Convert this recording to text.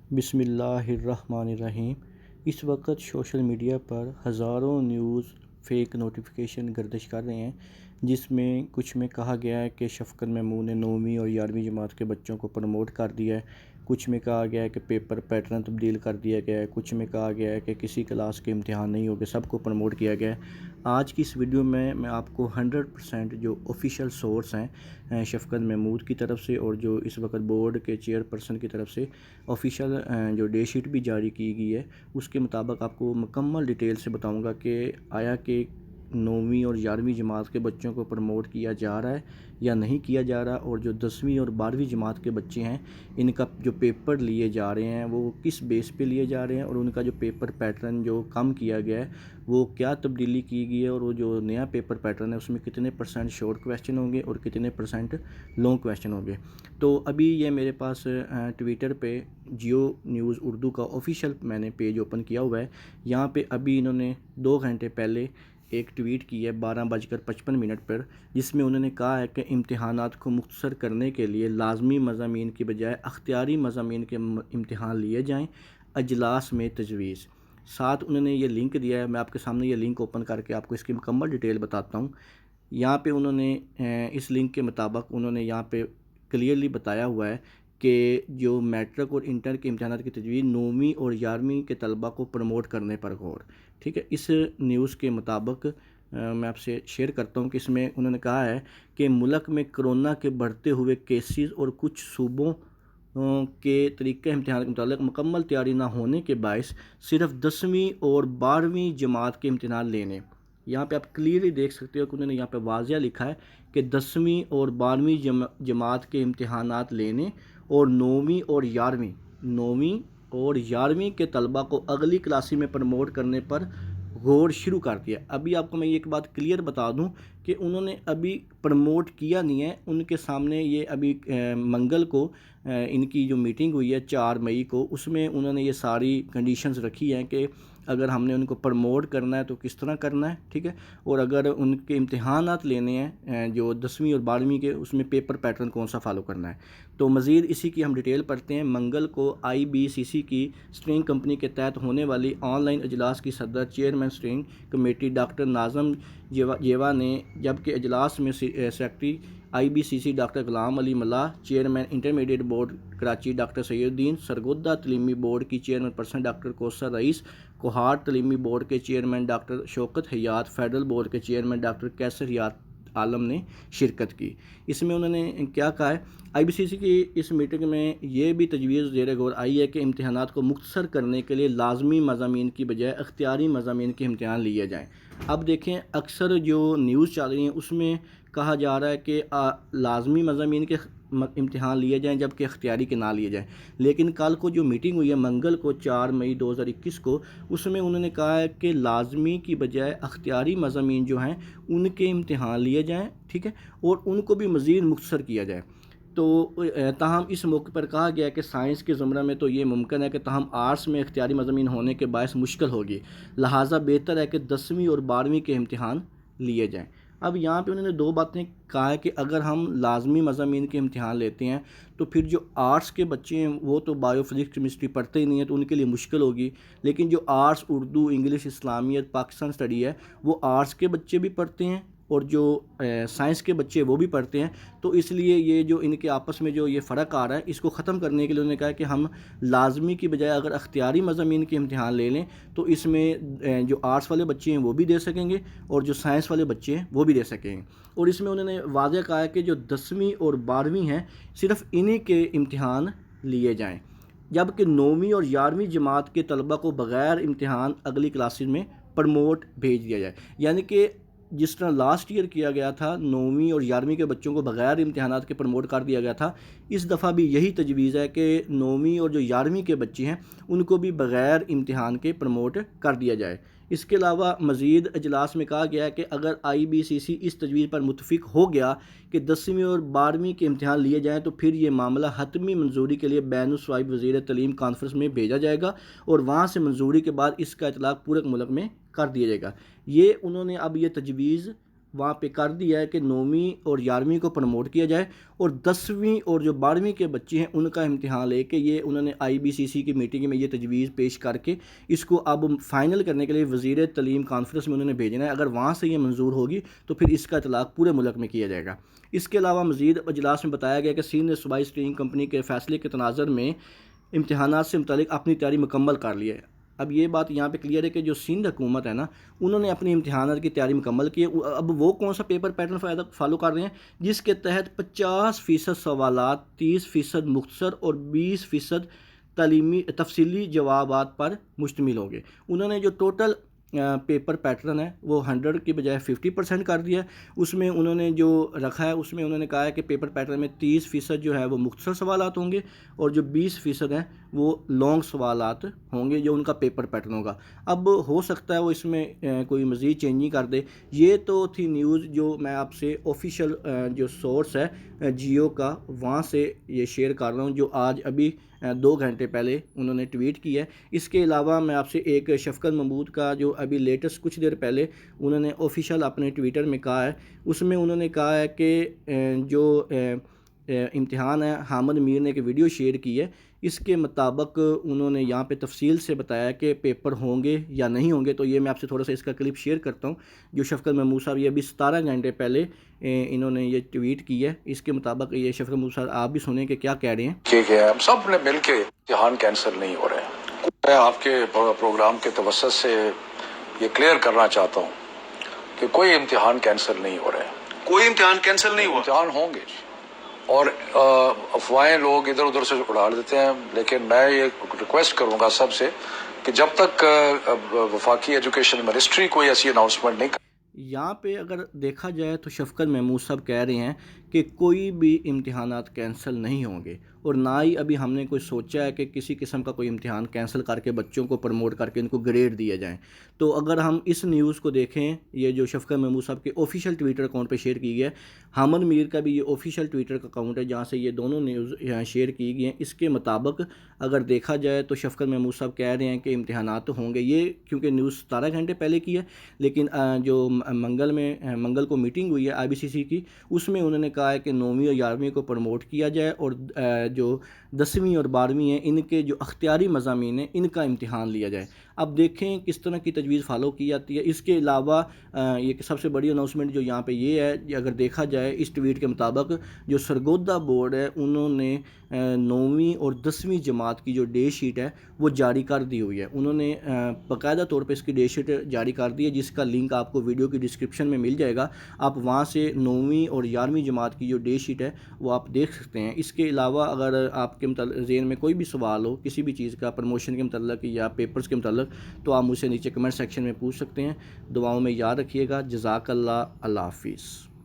بسم اللہ الرحمن الرحیم۔ اس وقت سوشل میڈیا پر ہزاروں نیوز فیک نوٹیفیکیشن گردش کر رہے ہیں، جس میں کچھ میں کہا گیا ہے کہ شفقت محمود نے 9ویں اور 11ویں جماعت کے بچوں کو پروموٹ کر دیا ہے، کچھ میں کہا گیا ہے کہ پیپر پیٹرن تبدیل کر دیا گیا ہے، کچھ میں کہا گیا ہے کہ کسی کلاس کے امتحان نہیں ہوگے، سب کو پروموٹ کیا گیا ہے۔ آج کی اس ویڈیو میں آپ کو 100% جو آفیشیل سورس ہیں شفقت محمود کی طرف سے اور جو اس وقت بورڈ کے چیئر پرسن کی طرف سے آفیشیل جو ڈے شیٹ بھی جاری کی گئی ہے، اس کے مطابق آپ کو مکمل ڈیٹیل سے بتاؤں گا کہ آیا کہ 9ویں اور 11ویں جماعت کے بچوں کو پروموٹ کیا جا رہا ہے یا نہیں کیا جا رہا، اور جو 10ویں اور 12ویں جماعت کے بچے ہیں ان کا جو پیپر لیے جا رہے ہیں وہ کس بیس پہ لیے جا رہے ہیں، اور ان کا جو پیپر پیٹرن جو کم کیا گیا ہے وہ کیا تبدیلی کی گئی ہے، اور وہ جو نیا پیپر پیٹرن ہے اس میں کتنے % شارٹ کویسچن ہوں گے اور کتنے % لانگ کویسچن ہوں گے۔ تو ابھی یہ میرے پاس ٹویٹر پہ جیو نیوز اردو کا آفیشیل میں نے پیج اوپن کیا ہوا ہے۔ یہاں پہ ابھی انہوں نے 2 گھنٹے پہلے ایک ٹویٹ کی ہے 12:55 پر، جس میں انہوں نے کہا ہے کہ امتحانات کو مختصر کرنے کے لیے لازمی مضامین کی بجائے اختیاری مضامین کے امتحان لیے جائیں، اجلاس میں تجویز۔ ساتھ انہوں نے یہ لنک دیا ہے، میں آپ کے سامنے یہ لنک اوپن کر کے آپ کو اس کی مکمل ڈیٹیل بتاتا ہوں۔ یہاں پہ انہوں نے اس لنک کے مطابق انہوں نے یہاں پہ کلیئرلی بتایا ہوا ہے کہ جو میٹرک اور انٹر کے امتحانات کی تجویز 9ویں اور 11ویں کے طلبہ کو پروموٹ کرنے پر غور، ٹھیک ہے۔ اس نیوز کے مطابق میں آپ سے شیئر کرتا ہوں کہ اس میں انہوں نے کہا ہے کہ ملک میں کرونا کے بڑھتے ہوئے کیسز اور کچھ صوبوں کے طریقہ امتحان کے متعلق مکمل تیاری نہ ہونے کے باعث صرف 10ویں اور 12ویں جماعت کے امتحان لینے، یہاں پہ آپ کلیئرلی دیکھ سکتے ہو کہ انہوں نے یہاں پہ واضح لکھا ہے کہ 10ویں اور 12ویں جماعت کے امتحانات لینے اور 9ویں اور 11ویں کے طلبہ کو اگلی کلاسی میں پروموٹ کرنے پر غور شروع کر دیا۔ ابھی آپ کو میں ایک بات کلیئر بتا دوں کہ انہوں نے ابھی پروموٹ کیا نہیں ہے، ان کے سامنے یہ ابھی منگل کو ان کی جو میٹنگ ہوئی ہے 4 مئی کو، اس میں انہوں نے یہ ساری کنڈیشنز رکھی ہیں کہ اگر ہم نے ان کو پروموٹ کرنا ہے تو کس طرح کرنا ہے، ٹھیک ہے، اور اگر ان کے امتحانات لینے ہیں جو 10ویں اور 12ویں کے، اس میں پیپر پیٹرن کون سا فالو کرنا ہے۔ تو مزید اسی کی ہم ڈیٹیل پڑھتے ہیں۔ منگل کو IBCC کی اسٹرنگ کمپنی کے تحت ہونے والی آن لائن اجلاس کی صدر چیئرمین اسٹرنگ کمیٹی ڈاکٹر ناظم جیوا نے، جبکہ اجلاس میں secretary IBCC doctor Ghulam Ali Mallah, chairman intermediate board Karachi doctor Syed الدین، سرگودہ تعلیمی بورڈ کی chairman person doctor Kausar Raees, Kohat تعلیمی بورڈ کے chairman doctor Shaukat Hayat, federal board کے چیئرمین ڈاکٹر کیسر حیات عالم نے شرکت کی۔ اس میں انہوں نے کیا کہا ہے، IBCC کی اس میٹنگ میں یہ بھی تجویز زیر غور آئی ہے کہ امتحانات کو مختصر کرنے کے لیے لازمی مضامین کی بجائے اختیاری مضامین کے امتحان لیے جائیں۔ اب دیکھیں اکثر جو نیوز چل رہی ہیں اس میں کہا جا رہا ہے کہ لازمی مضامین کے امتحان لیے جائیں جبکہ اختیاری کے نہ لیے جائیں، لیکن کل کو جو میٹنگ ہوئی ہے منگل کو 4 مئی 2021 کو، اس میں انہوں نے کہا ہے کہ لازمی کی بجائے اختیاری مضامین جو ہیں ان کے امتحان لیے جائیں، ٹھیک ہے، اور ان کو بھی مزید مختصر کیا جائے۔ تو تاہم اس موقع پر کہا گیا کہ سائنس کے زمرہ میں تو یہ ممکن ہے کہ تاہم آرٹس میں اختیاری مضامین ہونے کے باعث مشکل ہوگی، لہٰذا بہتر ہے کہ 10ویں اور 12ویں کے امتحان لیے جائیں۔ اب یہاں پہ انہوں نے 2 باتیں کہا ہے کہ اگر ہم لازمی مضامین کے امتحان لیتے ہیں تو پھر جو آرٹس کے بچے ہیں وہ تو بایو فزکس کیمسٹری پڑھتے ہی نہیں ہیں تو ان کے لیے مشکل ہوگی، لیکن جو arts Urdu English Islamiat Pakistan study ہے وہ آرٹس کے بچے بھی پڑھتے ہیں اور جو سائنس کے بچے وہ بھی پڑھتے ہیں، تو اس لیے یہ جو ان کے آپس میں جو یہ فرق آ رہا ہے اس کو ختم کرنے کے لیے انہوں نے کہا کہ ہم لازمی کی بجائے اگر اختیاری مضامین کے امتحان لے لیں تو اس میں جو آرٹس والے بچے ہیں وہ بھی دے سکیں گے اور جو سائنس والے بچے ہیں وہ بھی دے سکیں گے۔ اور اس میں انہوں نے واضح کہا ہے کہ جو 10ویں اور 12ویں ہیں صرف انہی کے امتحان لیے جائیں، جبکہ 9ویں اور 11ویں جماعت کے طلبہ کو بغیر امتحان اگلی کلاسز میں پروموٹ بھیج دیا جائے، یعنی کہ جس طرح لاسٹ ایئر کیا گیا تھا 9ویں اور 11ویں کے بچوں کو بغیر امتحانات کے پروموٹ کر دیا گیا تھا، اس دفعہ بھی یہی تجویز ہے کہ 9ویں اور جو 11ویں کے بچے ہیں ان کو بھی بغیر امتحان کے پروموٹ کر دیا جائے۔ اس کے علاوہ مزید اجلاس میں کہا گیا ہے کہ اگر IBCC اس تجویز پر متفق ہو گیا کہ 10ویں اور 12ویں کے امتحان لیے جائیں تو پھر یہ معاملہ حتمی منظوری کے لیے بین الصوبائی وزیر تعلیم کانفرنس میں بھیجا جائے گا اور وہاں سے منظوری کے بعد اس کا اطلاق پورے ملک میں کر دیا جائے گا۔ یہ انہوں نے اب یہ تجویز وہاں پہ کر دیا ہے کہ 9ویں اور 11ویں کو پروموٹ کیا جائے اور 10ویں اور جو 12ویں کے بچے ہیں ان کا امتحان لے کے یہ انہوں نے IBCC کی میٹنگ میں یہ تجویز پیش کر کے اس کو اب فائنل کرنے کے لیے وزیر تعلیم کانفرنس میں انہوں نے بھیجنا ہے. اگر وہاں سے یہ منظور ہوگی تو پھر اس کا اطلاق پورے ملک میں کیا جائے گا. اس کے علاوہ مزید اجلاس میں بتایا گیا کہ سندھ نے صوبائی اسٹرینگ کمپنی کے فیصلے کے تناظر میں امتحانات سے متعلق اپنی تیاری مکمل کر لی ہے. اب یہ بات یہاں پہ کلیئر ہے کہ جو سندھ حکومت ہے نا انہوں نے اپنی امتحانات کی تیاری مکمل کی ہے. اب وہ کون سا پیپر پیٹرن فالو کر رہے ہیں جس کے تحت 50% سوالات 30% مختصر اور 20% تعلیمی تفصیلی جوابات پر مشتمل ہوں گے. انہوں نے جو ٹوٹل پیپر پیٹرن ہے وہ 100 کی بجائے 50% کر دیا ہے. اس میں انہوں نے جو رکھا ہے اس میں انہوں نے کہا ہے کہ پیپر پیٹرن میں 30% جو ہے وہ مختصر سوالات ہوں گے اور جو 20% ہیں وہ لانگ سوالات ہوں گے جو ان کا پیپر پیٹرن ہوگا. اب ہو سکتا ہے وہ اس میں کوئی مزید چینجنگ کر دے. یہ تو تھی نیوز جو میں آپ سے آفیشیل جو سورس ہے جیو کا وہاں سے یہ شیئر کر رہا ہوں جو آج ابھی 2 گھنٹے پہلے انہوں نے ٹویٹ کی ہے. اس کے علاوہ میں آپ سے ایک شفقت محمود کا جو ابھی لیٹسٹ کچھ دیر پہلے انہوں نے آفیشیل اپنے ٹویٹر میں کہا ہے اس میں انہوں نے کہا ہے کہ جو امتحان ہے حامد میر نے ایک ویڈیو شیئر کی ہے اس کے مطابق انہوں نے یہاں پہ تفصیل سے بتایا کہ پیپر ہوں گے یا نہیں ہوں گے. تو یہ میں آپ سے تھوڑا سا اس کا کلپ شیئر کرتا ہوں جو شفقت محمود صاحب یہ ابھی 17 گھنٹے پہلے انہوں نے یہ ٹویٹ کی ہے. اس کے مطابق یہ شفقت محمود صاحب آپ بھی سنیں کہ کیا کہہ رہے ہیں. ٹھیک ہے ہم سب نے مل کے امتحان کینسل نہیں ہو رہے ہیں. میں آپ کے پروگرام کے توسط سے یہ کلیئر کرنا چاہتا ہوں کہ کوئی امتحان کینسل نہیں ہو رہے ہیں. کوئی امتحان کینسل نہیں ہوا. امتحان ہوں گے اور افواہیں لوگ ادھر ادھر سے اڑا دیتے ہیں. لیکن میں یہ ریکویسٹ کروں گا سب سے کہ جب تک وفاقی ایجوکیشن منسٹری کوئی ایسی اناؤنسمنٹ نہیں یہاں پہ اگر دیکھا جائے تو شفقت محمود صاحب کہہ رہے ہیں کہ کوئی بھی امتحانات کینسل نہیں ہوں گے اور نہ ہی ابھی ہم نے کوئی سوچا ہے کہ کسی قسم کا کوئی امتحان کینسل کر کے بچوں کو پروموٹ کر کے ان کو گریڈ دیا جائیں. تو اگر ہم اس نیوز کو دیکھیں یہ جو شفقت محمود صاحب کے آفیشیل ٹویٹر اکاؤنٹ پہ شیئر کی گئی ہے حامد میر کا بھی یہ آفیشیل ٹویٹر کا اکاؤنٹ ہے جہاں سے یہ دونوں نیوز شیئر کی گئی ہیں. اس کے مطابق اگر دیکھا جائے تو شفقت محمود صاحب کہہ رہے ہیں کہ امتحانات تو ہوں گے. یہ کیونکہ نیوز 17 گھنٹے پہلے کی ہے لیکن جو منگل کو میٹنگ ہوئی ہے IBCC کی اس میں انہوں نے کہا ہے کہ 9ویں اور 11ویں کو پروموٹ کیا جائے اور جو 10ویں اور 12ویں ہیں ان کے جو اختیاری مضامین ہیں ان کا امتحان لیا جائے. اب دیکھیں کس طرح کی تجویز فالو کی جاتی ہے. اس کے علاوہ یہ سب سے بڑی اناؤنسمنٹ جو یہاں پہ یہ ہے اگر دیکھا جائے اس ٹویٹ کے مطابق جو سرگودا بورڈ ہے انہوں نے 9ویں اور 10ویں جماعت کی جو ڈے شیٹ ہے وہ جاری کر دی ہوئی ہے. انہوں نے باقاعدہ طور پہ اس کی ڈے شیٹ جاری کر دی ہے جس کا لنک آپ کو ویڈیو کی ڈسکرپشن میں مل جائے گا. آپ وہاں سے 9ویں اور 11ویں جماعت کی جو ڈے شیٹ ہے وہ آپ دیکھ سکتے ہیں. اس کے علاوہ اگر آپ کے ذہن میں کوئی بھی سوال ہو کسی بھی چیز کا پروموشن کے متعلق یا پیپرز کے متعلق تو آپ مجھ سے نیچے کمنٹ سیکشن میں پوچھ سکتے ہیں. دعاؤں میں یاد رکھیے گا. جزاک اللہ. اللہ حافظ.